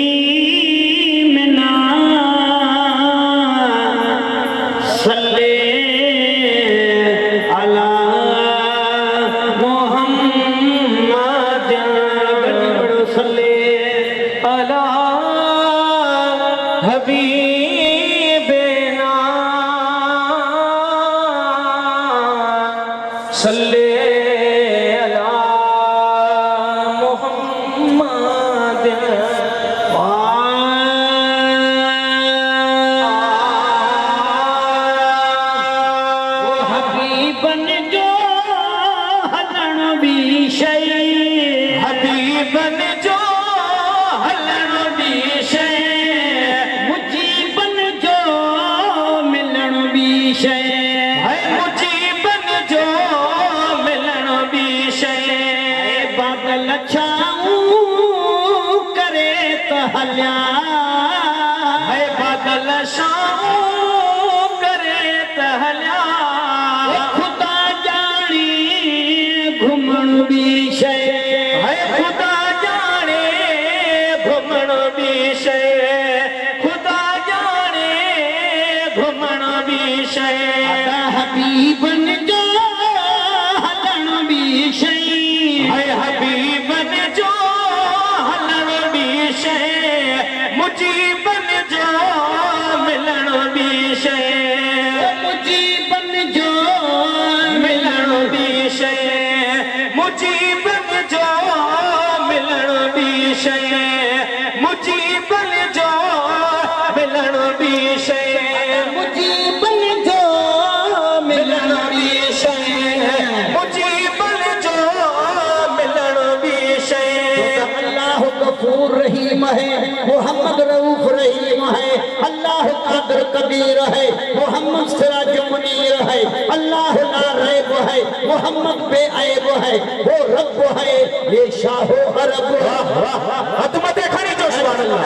करीम ना सल्ले अला मोहम्मद सल्ले अला हबीबना सल्ले अला मोहम्मद वो हबीबन जो हलन भी शै हबीबन जो हलन भी शै मुजीबन जो मिलन भी शै मुजीबन जो मिलन भी शै बादल छाऊं करे त हल्या बादल छाऊं करे त हल्या खुदा जानी घुमण भी शै खुदा जाने घुमण भी शै खुदा जाने घुमण भी शै हबीबन जो हलन भी शै हबीबन जो हलन भी शै मुजीबन जो मिलन भी शै मुजीबन जो मिलन भी शै मुजीबन जो मिलन भी शै मुजीबन जो मिलन भी शै मुजीबन जो मिलन भी शै मुजीबन जो मिलन भी शै अल्लाह गफूर रहीम है मोहम्मद रऊफ रहीम है अल्लाह कादिर कबीर है मोहम्मद सिराज मुनीर है अल्लाह ला रैब है मोहम्मद बेऐब है वो रब है ये शाहो अरब तुम देखा नहीं जो सुभान अल्लाह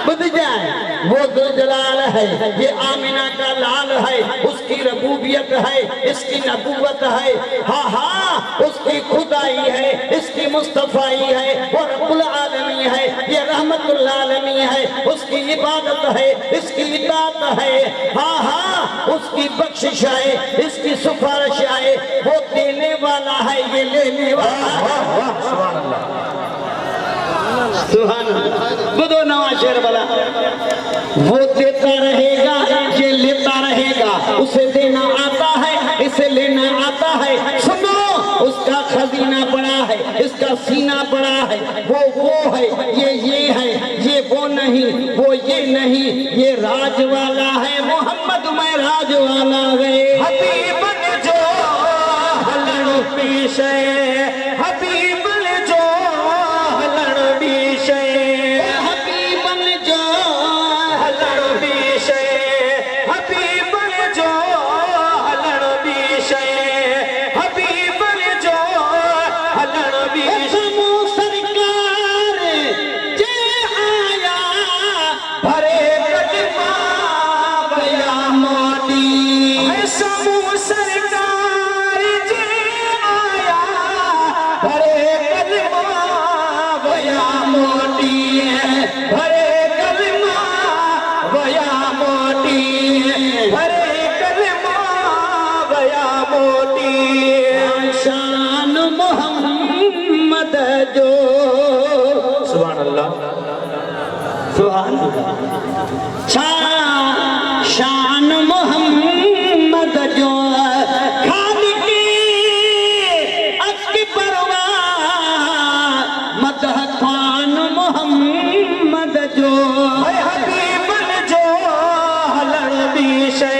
बुझ जाए वो दुलजलाल है ये आमिना का लाल है उसकी रबूबियत है इसकी नबूवत है हाँ हाँ उसकी खुदाई है इसकी मुस्तफाई है वो रब्बुल आलमी है ये रहमतुल आलमी है उसकी इबादत है इसकी इताअत है हाँ हाँ उसकी बख्शिश है इसकी सिफारिश है वो देने वाला है ये लेने वाला है सुभान बुदो नवा शेर वाला वो देता रहेगा ये लेता रहेगा उसे देना आता है इसे लेना आता है सुनो उसका खजीना बड़ा है इसका सीना बड़ा है वो है ये है ये वो नहीं वो ये नहीं ये राज वाला है मोहम्मद में राज वाला है हबीबन जो हलन पेश है हबीबन जो हलन पेश है हबीबन जो हलन पेश है हबीबन जो हलन पेश है हबीबन जो हलन पेश सरकार जे आया भरे कदमा बया मोटी समूह सरकार जे आया भरे कदमा बया मोटी भरे कदमा बया मोटी भरे कदमा बया मोटी शान मोहम्मद जो सुभान अल्लाह सुभान अल्लाह शान मोहम्मद जो खालिक अक्की परवाह मदह खान मोहम्मद जो हबीबन जो हलन भी शै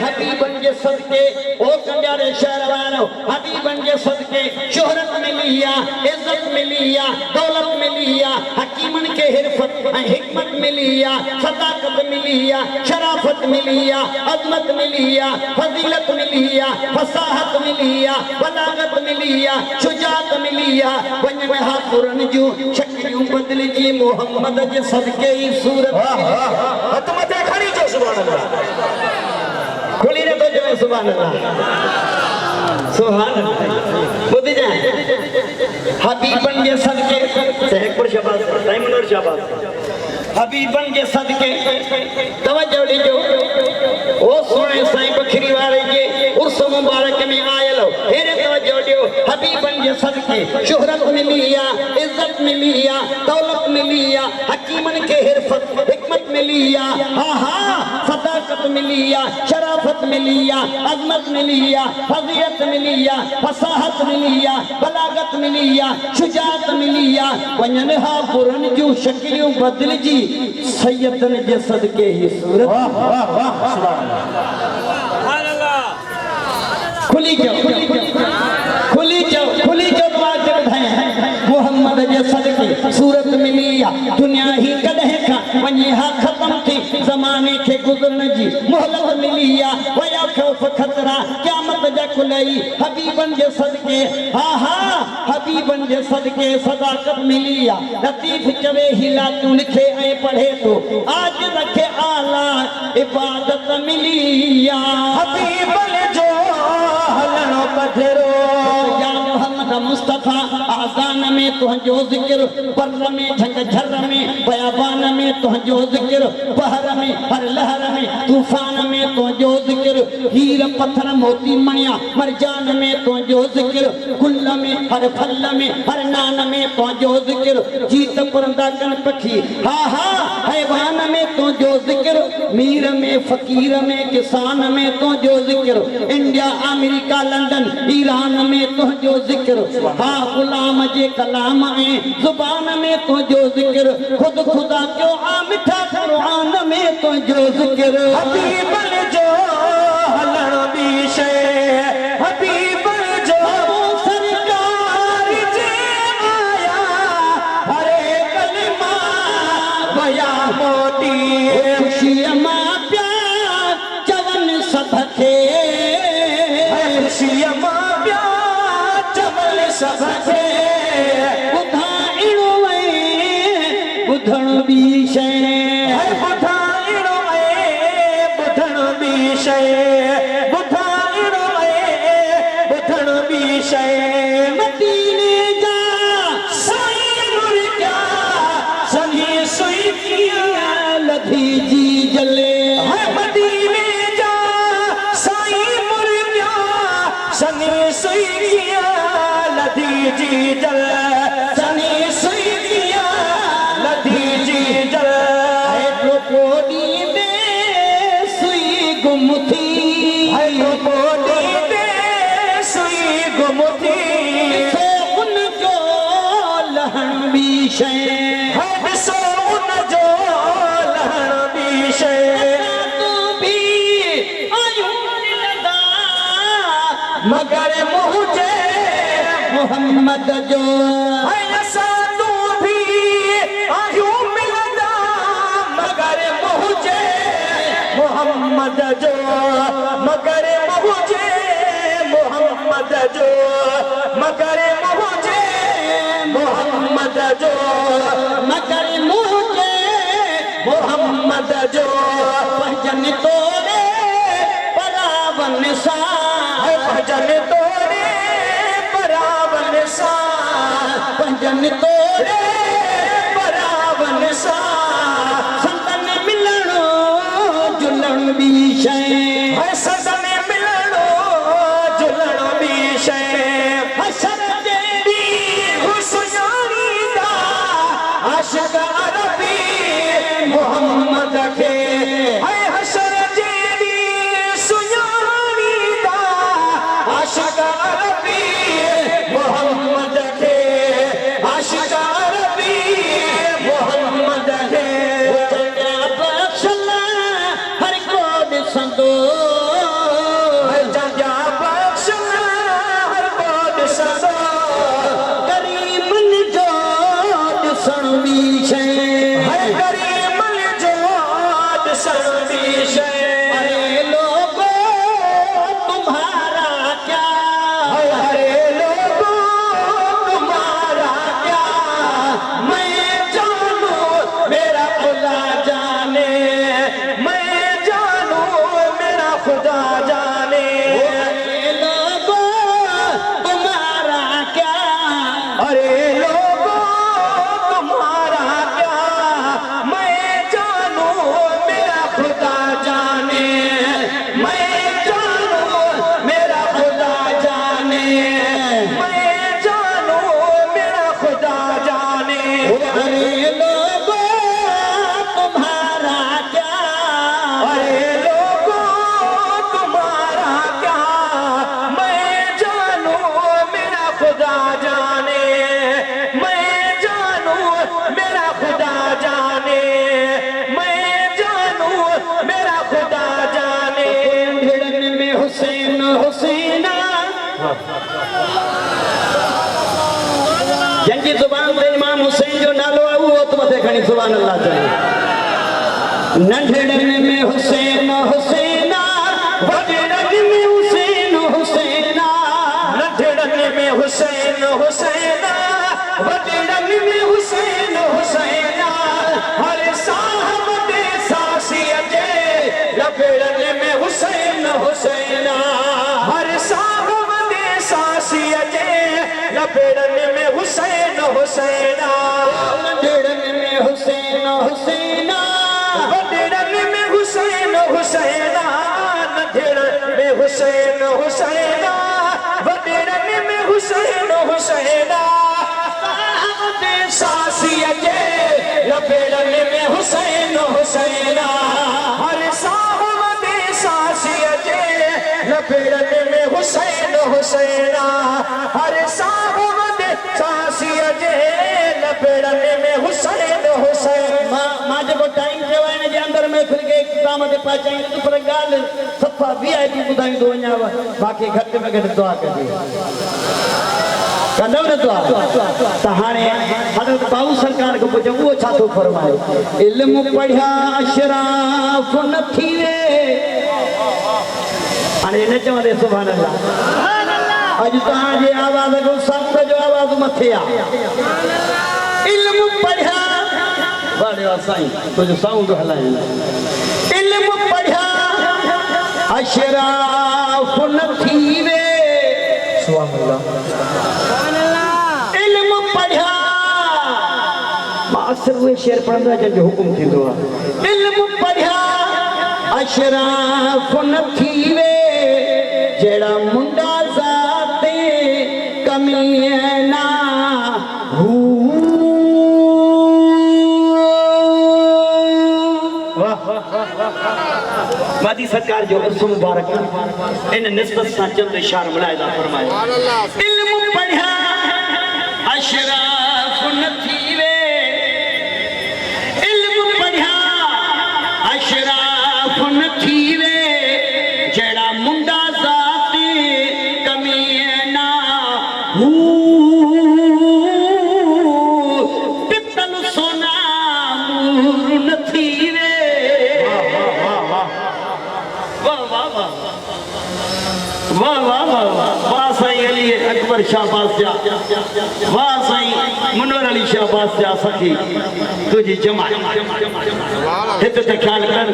हबीबन के सदके ओ कंजारे शहर वालों हबीबन के सदके शोहरत मिलिया इज्जत मिलिया दौलत मिलिया हकीमन के हिरफत हिकमत मिलिया सदाकत मिलिया शराफत मिलिया अजमत मिलिया फजीलत मिलिया फसाहत मिलिया बलागत मिलिया शुजात मिलिया वन में हाथुरन जो शक्तियों बदल जी मोहम्मद के सदके ही सूरत तुम देखा नहीं जो सुभान अल्लाह खुली ने तो जो सुभान अल्लाह सुभान बुद्ध जाए हबीबन के सदके सहकपुर शाबाश टाइमनर शाबाश हबीबन के सदके तवज्जो ॾिजो ओ सोने साईं बखरी वारे के उर्स मुबारक में आयल हो हेरे तवज्जो ॾियो हबीबन के सदके शोहरत मिली या इज्जत मिली या दौलत मिली या हकीमन के हिरफत हिकमत मिली या हाँ हाँ सदाकत मिली या शराफत मिली या अजमत मिली या फजीलत मिली या फसाहत मिली या बलागत मिली या शुजात मिली या वञनि हा पुरन जूं शकिलियूं बदिलजी सैयदन जे सदके ही सूरत खुली जो दुआ के ॿुधायां मोहम्मद जे सदके सूरत मिली या दुनिया ही कॾहिं खां वञे हा ख़त्म थी ज़माने खे गुज़रण जी मोहलत मिली या वया खौफ खतरा क़यामत जा खुलई हबीबन जे सदके हा हा हबीबन जे सदके सदाकत मिली या लतीफ़ चवे हिला तू लिखे ऐं पढ़े तो आज रखे आला इबादत मिली या हबीबन जो हलणो पधरो या मोहम्मद मुस्तफा आज़ान में तुझो ज़िक्र पर में झंग झर में बयाबान में तुझो ज़िक्र बहर में हर लहर में तूफान में तुझो ज़िक्र हीर पत्थर मोती मणिया मरजान में तुझो ज़िक्र गुल में हर फल में हर नान में तुझो ज़िक्र जीत पुरंदा कण पखी हा हा हैवान में तुझो ज़िक्र मीर में फकीर में किसान में तुझो ज़िक्र इंडिया अमेरिका लंदन ईरान में तुझो ज़िक्र हा गुलाम जे कलाम ऐं ज़ुबान में तुझो ज़िक्र खुद खुदा क्यों आ मिठा कुरान में तुझो ज़िक्र हबीबन जो हलण बि शइ हबीबन जो सरकार जे आया हरे कलमा बया मोटी खुशीअ मां प्यार चवन सभखे खुशीअ मां प्यार चवन सभखे ॿुधाइणो ऐं ॿुधण बि शइ ॿुधाइणो ऐं ॿुधण बि शइ ॿुधाइणो ऐं ॿुधण बि शइ मदीने जा साईं मुर्गा सनी सुई कीअं लधी जी जले मदीने जा साईं मुर्गा सनी सुई कीअं लधी जी जल सनी सुई कीअं लधी जी जल कोडी में सुई गुम थी कोडी में सुई गुम थी उन जो लहण बि शइ ॾिसो उन जो लहण बि शइ मगर मुझे मोहम्मद जो तू भी आयूं मिलंदा मगर मुझे मोहम्मद जो मगर मुझे मोहम्मद जो मगर मुझे मोहम्मद जो मगर मुझे मोहम्मद जो भजन तोड़े परावन सा भजन तोड़े परावन सा भजन तोड़े परावन सा संतन मिलणो जुलण बि शइ संतन मिलणो जुलण बि शइ हसर जे ॾींहुं सुञाणींदा आशिक़ अरबी मोहम्मद खे हसर जे ॾींहुं सुञाणींदा आशिक़ अरबी मोहम्मद खे आशिक़ अरबी मोहम्मद खे बख़्शल हर को ॾिसंदो जॻह बख़्शल हर को ॾिसंदो करीमन जो ॾिसण बि शइ करीमन जो ॾिसण बि शइ अरे लोगो तुम्हारा क्या अरे लोगो तुम्हारा क्या मैं जानू मेरा खुदा जाने मैं जानू मेरा खुदा जाने अरे लोगो जंहिंजी ज़ुबान ते इमाम हुसैन जो नालो आहे उहो त मथे खणी सुभान अल्लाह चए। नंढड़नि में हुसैन हुसैना, वॾड़नि में हुसैन हुसैना, नंढड़नि में हुसैन हुसैना, वॾड़नि में हुसैन हुसैना, हर साहब दे सासीअ जे लबड़नि में हुसैन हुसैना, हर साहब दे सासीअ जे लबड़नि में हुसैन हुसैना, नंढड़नि में हुसैन हुसैना, वॾड़नि में हुसैन हुसैना, नंढड़नि में हुसैन हुसैना, वॾड़नि में हुसैन हुसैना, साहब दे सासीअ जे लबड़नि में हुसैन हुसैना, हर साहब दे सासीअ जे लबड़नि में हुसैन हुसैना, हर साहब दे सासीअ जे लबड़नि में हुसैन हुसैन। मां जेको टाइम चयो आहे हिन जे अंदरि में फिर के इक़्तिदाम ते पहुचाईंदुसि, पर ॻाल्हि सफ़ा VIP ॿुधाईंदो वञा, बाक़ी घटि में घटि दुआ कजे कंदव न दुआ। त हाणे हज़रत बाबू सरकार खां पुछो उहो छा थो फरमाए, इल्मु पढ़िया अशराफ न थी वे। हाणे न चवंदे सुभान अल्लाह, अॼु तव्हांजे आवाज़ खां समुंड जो आवाज़ मथे आहे। इल्मु पढ़िया, वाह वाह साईं तुंहिंजो साउंड हलाए। इल्मु पढ़िया अशराफ न थी वे, सुभान अल्लाह। इल्मु पढ़िया, मां अक्सर उहे शेर पढ़ंदो आहियां जंहिंजो हुकुम थींदो आहे। इल्मु पढ़िया अशराफ न थी वे, जहिड़ा मुंडा ज़ाते कमीअ ना हू। मादी सरकार जो अर्ज़ मुबारक इन निस्बत सां चंद इशार मुलाहिज़ा फरमाए। इल्मु पढ़िया अशराफ न थी वे, इल्मु पढ़िया अशराफ न थी वे, जहिड़ा मुंडा ज़ाते कमीअ ना हू। पितल सोना मूर न थी वे। वाह वाह वाह वाह वाह साईं अली अकबर शाह बादशाह, वाह साईं मुनवर अली शाह बादशाह सखी तुझी जमात हिते त ख्याल कर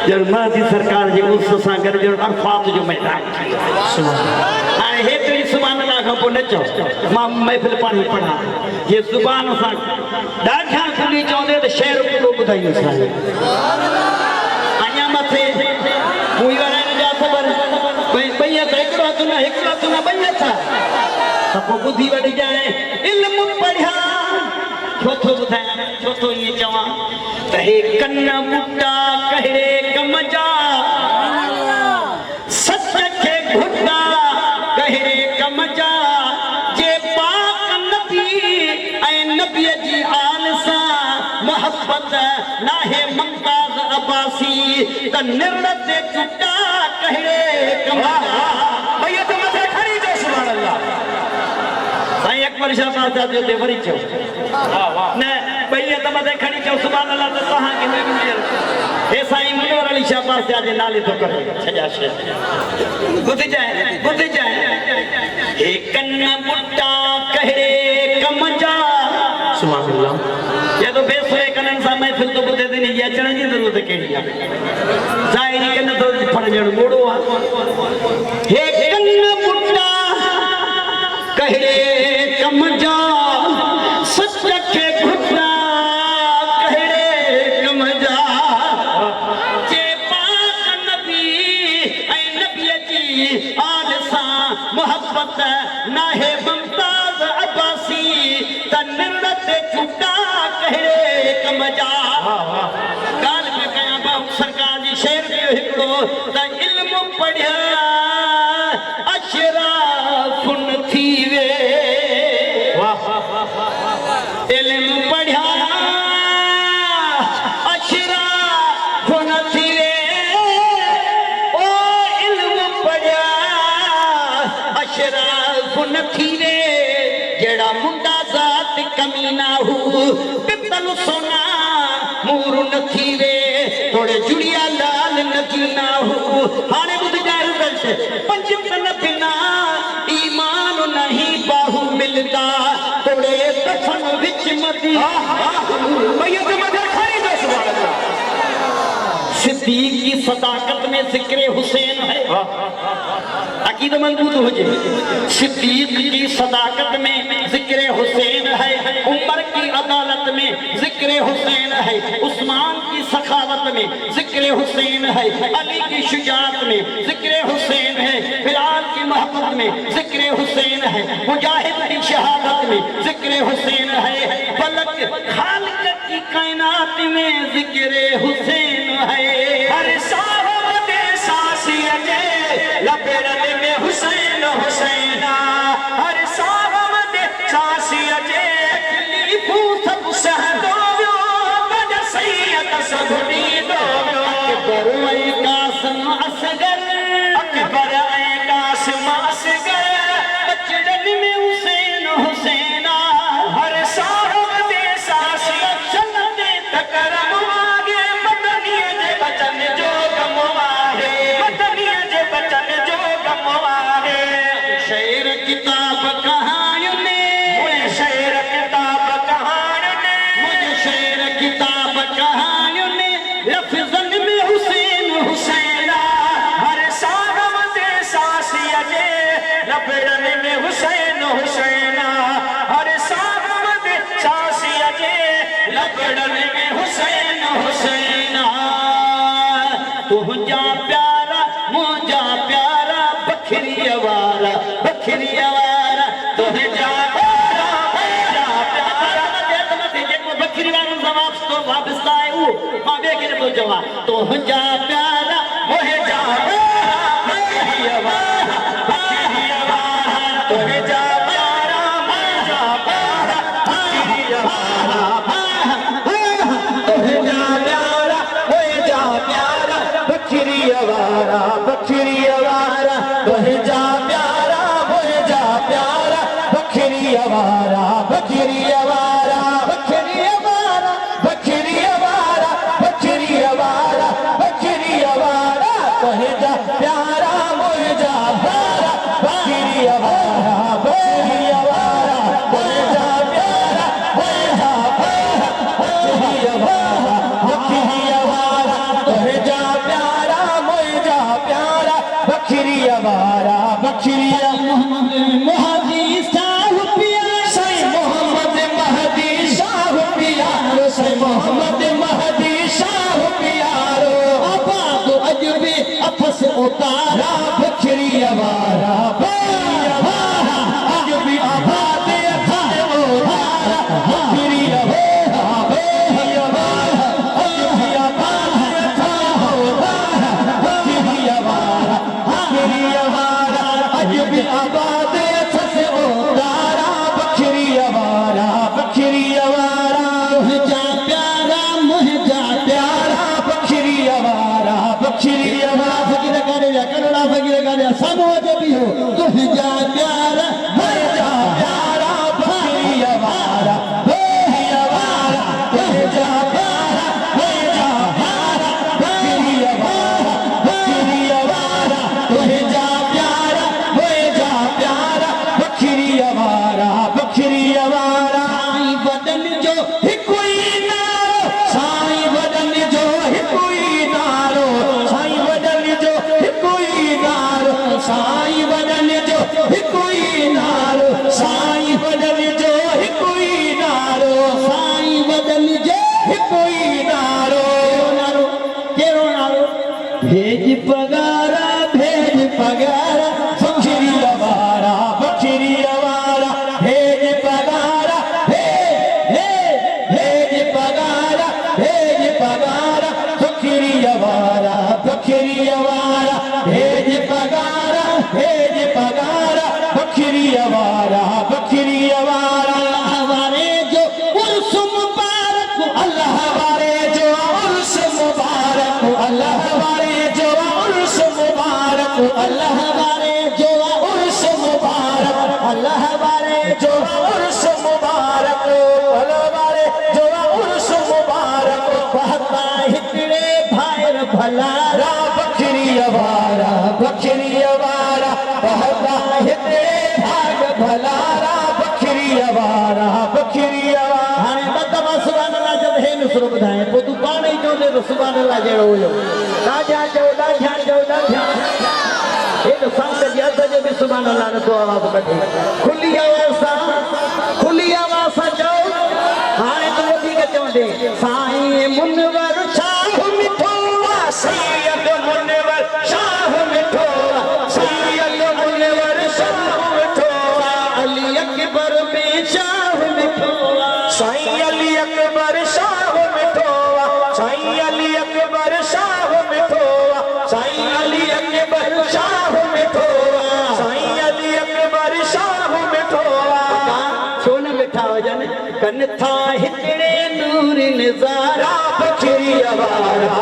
जब मादी सरकार जे उस सां गॾु जो अरफात जो मैदान हाणे हेतिरी सुभान अल्लाह खां पोइ न चओ मां महफ़िल पाणी पढ़ा जे ज़ुबान सां ॾाढा खुली चवंदे त शेर पूरो ॿुधाईंदुसि। अञा मथे मूं वारा हिन जा ख़बर ॿई हथ हिकिड़ो हथ न ॿई हथ त पोइ ॿुधी वठी ॼाणे। इल्मु पढ़िया छो थो ॿुधायां, छो थो ईअं चवां त हे कन ॿुटा कहिड़े कम जा, सच खे घुटा कहिड़े कम जा, जे पाक नबी ऐं नबीअ जी आल सां मोहब्बत नाहे ममताज़ अब्बासी त निरल ते टुटा कहिड़े कम जा। भई त मथे खणी जो सुभान अल्लाह साईं अकबर शाह बादशाह जो ते वरी चओ न भई त मथे खणी चओ सुभान अल्लाह त तव्हांखे न मिलियल हे साईं मुनवर अली शाह बादशाह जे नाले थो करे सॼा शेर ॿुधिजांइ। हे कन ॿुटा कहिड़े कम जा, सुभान अल्लाह। ये तो बेसुरे कननि सां महफ़िल तो ॿुधे थी नी अचण जी ज़रूरत कहिड़ी आहे, ज़ाहिरी कन तो फड़जण मोड़ो आहे। हे कन ॿुटा कहिड़े कम जा, सच खे घुटा कहिड़े कम जा, जे पाक नबी ऐं नबीअ जी आल सां मोहब्बत नाहे मुमताज़ अब्बासी त निरल ते टुटा कहिड़े कम जा। ॻाल्हि पियो कयां बाबू सरकार जी शेर पियो हिकिड़ो त इल्मु पढ़िया अशराफ न थी वे। इल्मु पढ़िया अशराफ न थी वे, ओ इल्मु पढ़िया अशराफ न थीवे जेड़ा मुंडा जात कमीना हू पितल सोना मूर न थीवे थोड़े जुड़िया लाल नगीना हू हाने बुध जाए रिजल्ट पंचम बिना ईमान नहीं बाहू मिलता थोड़े दफन विच मदी मैयत मदर खरी दो सुभान अल्लाह सिद्दीक की सदाकत में जिक्र हुसैन है अकीद मजबूत हो जाए सिद्दीक की सदाकत में जिक्र हुसैन है उमर की अदालत में जिक्र हुसैन है उस्मान की सखावत में जिक्र हुसैन है अली की शुजाअत में जिक्र हुसैन है बिलाल की मोहब्बत में जिक्र हुसैन है मुजाहिद की शहादत में जिक्र हुसैन है फलक खालिक की कायनात में जिक्र हुसैन है हर साहब दे सासिया जे लपेरन में हुसैन हुसैना हर साहब दे सासिया जे खलीफू सब सहदो बज सैयद सदनी दो अकबर ए कासिम असगर अकबर ए कासिम असगर बचड़न में हुसैन हुसैना हर साहब दे सासिया चलते तकरम आगे मदनी जे बचन जो गमवाहे मदनी जे बचन जो गमवाहे शेर किताब कहानियों ने मुझे शेर किताब कहानियों ने मुझे शेर किताब कहानियों ने लफ्ज़न में हुसैन हुसैना हर साहब दे सासिया जे लबरन में हुसैन हुसैना हर साहब दे सासिया जे लबरन में हुसैन हुसैना तुझा प्यारा मुझा प्यारा बखरी अवारा तुझा प्यारा मुझा प्यारा बखरी वाला जवाब तो वापस आए वो मां बेके तो जवाब तुझा प्यारा मुझा प्यारा बखरी अवारा तुझा प्यारा मुझा प्यारा बखरी अवारा तुझा प्यारा मुझा प्यारा बखरी अवारा तुझा प्यारा मुझा प्यारा बखरी अवारा बखरी अवारा बखरी अवारा बखरी अवारा बखरी अवारा बखरी अवारा तुझा प्यारा मुझा प्यारा बखरी अवारा बखरी अवारा तुझा प्यारा मुझा प्यारा बखरी अवारा बखरी अवारा तुझा प्यारा मुझा प्यारा बखरी अवारा बखरी मोहम्मद साहब पिया सही मोहम्मद महदी साहब पिया सही मोहम्मद महदी साहब प्यारो अपा तो अजबे अफस उतारा बखरी अवारा बखरी अवारा अजबे आबाद अफस उतारा बखरी अवारा बखरी अवारा अजबे आबाद अफस उतारा बखरी अवारा बखरी अवारा अजबे आबाद अफस उतारा बखरी अवारा बखरी अवारा मुझा प्यारा बखरी अवारा बखरी अवारा फकीर करे या करोड़ा फकीर करे सामो जो भी हो तुझा प्यारा मुझा प्यारा बखरी अवारा बखरी अवारा तुझा प्यारा मुझा प्यारा बखरी अवारा बखरी अवारा तुझा प्यारा मुझा प्यारा बखरी अवारा बखरी अवारा साईं बदन जो कोई नारो साईं बदन जो कोई नारो साईं बदन जो कोई नारो साईं बदन जो कोई नारो साईं बदन जो कोई नारो साईं बदन जो कोई नारो नारो केरो नारो भेज पगारा बखरी अवारा बखरी अवारा भेज पगारा भेज पगारा बखरी अवारा बखरी अवारा भेज पगारा बखरी अवारा बखरी अवारा हमारे जो उर्स मुबारक अल्लाह हमारे जो उर्स मुबारक अल्लाह हमारे जो उर्स मुबारक अल्लाह हमारे जो उर्स मुबारक अल्लाह जो उर्स मुबारक भलो वारे जो उर्स मुबारक बहता हितड़े भायर भलारा बकरी अवारा बहता हितड़े भाग भलारा बकरी अवारा हाणे ॿ दफ़ा सुभाणे अल्लाह जब हे नुसरो ॿुधाए पोइ तूं पाण ई चवंदे त सुभाणे अल्लाह जहिड़ो हुयो ॾाढा चओ हे त संत जी अध जो बि सुभाणे अल्लाह नथो आवाज़ कढे खुली आवाज़ सां चओ हाणे तूं वधीक चवंदे साईं मुनवर शाह मिठो सैयद मुनवर शाह मिठो सैयद मुनवर शाह मिठो अली अकबर में शाह मिठो साईं अली अकबर शाह मिठो साईं अली अकबर शाह मिठो साईं अली अकबर शाह मिठो साईं अली अकबर शाह मिठो छो न मिठा हुजन कन था हितड़े नूर नज़ारा बकरी अवारा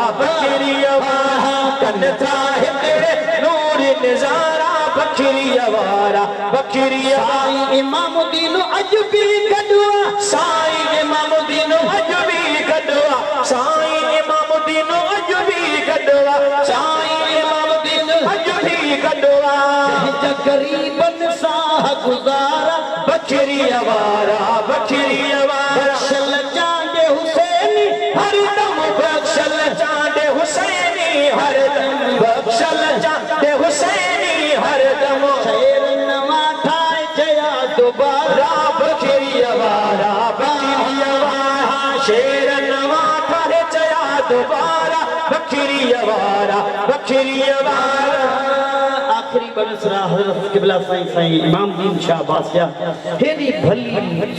कन था हितड़े नूर नज़ारा बकरी अवारा साईं इमामुद्दीन अजबी गडवा साईं इमामुद्दीन अजबी गडवा साईं इमामुद्दीन अजबी गडवा साईं इमामुद्दीन अजबी गडवा गरीबन साह गुजारा बकरी अवारा बख्शल चांदे हुसैनी हरदम बख्शल चांदे हुसैनी हरदम बख्शल चांदे हुसैनी हरदम शेर नवा ठाए जया दोबारा बकरी अवारा शेर नवा ठाए जया दोबारा बकरी अवारा आखिरी बलसरा हज़रत क़िबला साईं इमाम दीन शाह बादशाह हेड़ी भली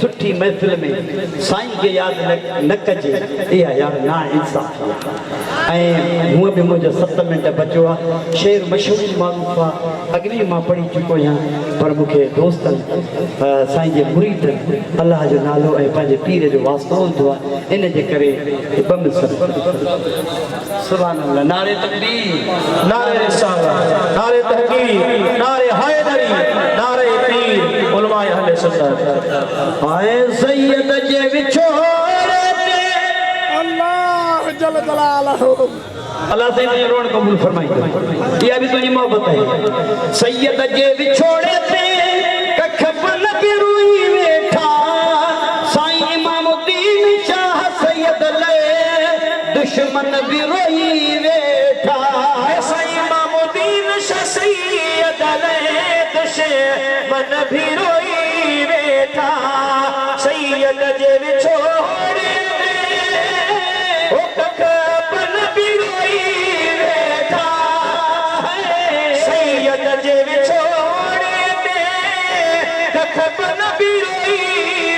सुठी महफ़िल में साईं के याद न कजे इहा यार ना इंसाफ़ ऐं हूअं बि मुंहिंजो 7 मिंट बचो आहे शेर मशहूर मारूफ़ आहे अॻिली मां पढ़ी चुको आहियां पर मूंखे दोस्तनि साईं जे मुरीद अलाह जो नालो ऐं पंहिंजे पीर जो वास्तो हूंदो आहे इन जे करे सुभान अल्लाह नारे तकबीर नारे रिसालत नारे तहकीर नारे हैदरी नारे पीर उलमाए अहले सुन्नत आए सैयद जे विछोड़े ते अल्लाह जल जलालहू अल्लाह से ने रोण कबूल फरमाई ये भी तुझी मोहब्बत है सैयद जे विछोड़े ते कख बन के रोई वेठा साईं इमामुद्दीन शाह सैयद ले दुश्मन भी रोई वेठा साईं इमामुद्दीन शाह सैयद ले दुश्मन भी रोई वेठा सैयद जे विछोड़े ते ओ कख बन भी रोई वेठा सैयद जे विछोड़े ते कख बन भी रोई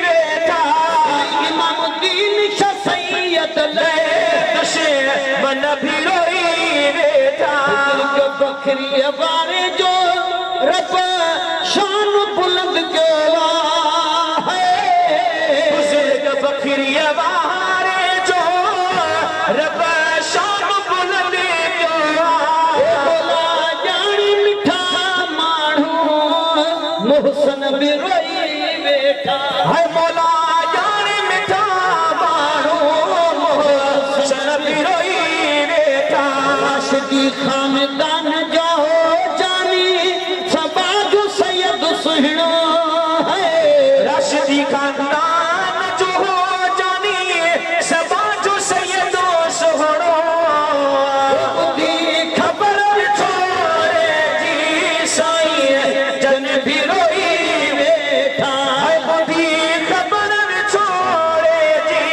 वेठा इमामुद्दीन शाह सैयद ले दुश्मन भी रोई वेठा बकरी अवारे जो रब शान बुलंद कयो है बुजुर्ग बकरी अवारे जो रब शान बुलंद कयो बोला जानी मिठा माण्हू मोहसन भी रोई वेठा है बोला जानी मिठा माण्हू मोहसन भी रोई वेठा राशिदी खानदान जो राशिदी खानदान जो हो जानी सबा जो सैयदो सोहणो बुधी खबर छोड़े जी साईं जन भी रोई वेठा बुधी खबर छोड़े जी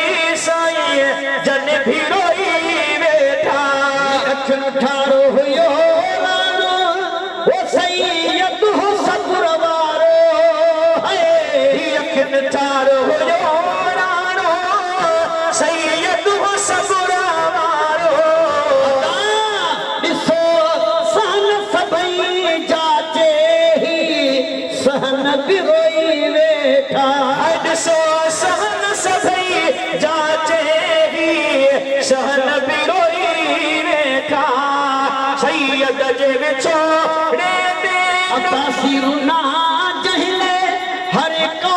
साईं जन भी रोई वेठा अखियूं ठारो हुयो वो सैयद हो सब्र वारो ठारो हुयो राणो सैयद हो सब्र वारो ॾिसो सहन सभई जाचे ही सहन बि रोई वेठा ॾिसो सहन सभई जाचे ही सहन बि रोई वेठा सैयद जे विछोड़े ते अब्बासी रुना जहिले हर को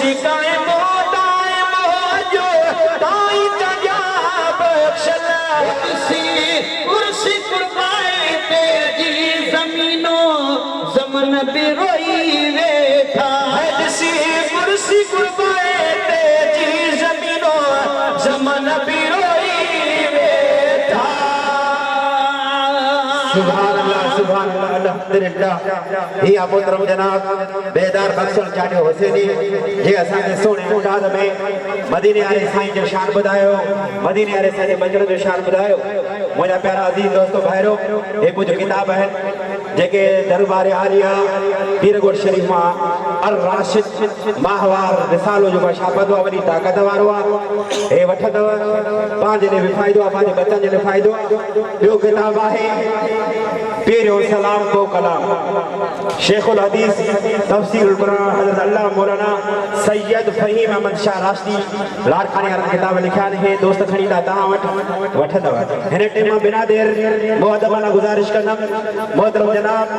सिकाए मोदाए मोजो ताई तजा बख्शल कुर्सी कुर्बाए तेजी जमीनो जमन भी रोई वेठा हदसी कुर्सी कुर्बाए तेजी जमीनो जमन भी रोई वेठा सुभान अल्लाह अल्हम्दुलिल्लाह ही मोहतरम जनाब बेदार बख्शल चाडियो हुसैनी जे असांजे सोने औलाद में मदीने वाले साईं जो शान ॿुधायो मदीने वाले साईं जे मंजर जो शान ॿुधायो मुंहिंजा प्यारा अज़ीज़ दोस्तो भाइरो हे कुझु किताब आहिनि जेके दरबार आलिया पीरगोट शरीफ मां अल राशिद माहवार रिसालो जो छापंदो आहे वॾी ताक़त वारो आहे हे वठंदव पंहिंजे लाइ बि फ़ाइदो आहे पंहिंजे बचनि जे लाइ फ़ाइदो आहे ॿियो किताब आहे पीरो सलाम को कलाम शेखुल हदीस तफसीरुल कुरान हज़रत अल्लाह मौलाना सैयद फहीम अहमद शाह राशदी लाड़काने वारा किताब लिखिया आहिनि दोस्त खणी था तव्हां वटि वठंदव हिन टाइम मां बिना देर मुअदबाना गुज़ारिश कंदुमि मोहतरम जनाब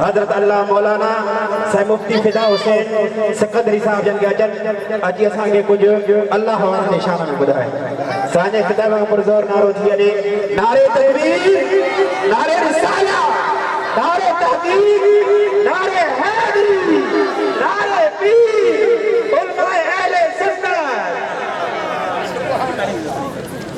हज़रत अल्लाह मौलाना साहिब मुफ्ती फिदा हुसैन सिकंदरी साहब जन के अचनि अची असांखे कुझु अल्लाह वारा निशान में ॿुधाए असांजे किताब खां पुरज़ोर नारो थी वञे नारे तकबीर नारे रिसाला नारे तहक़ीक़ नारे हैदरी नारे पीर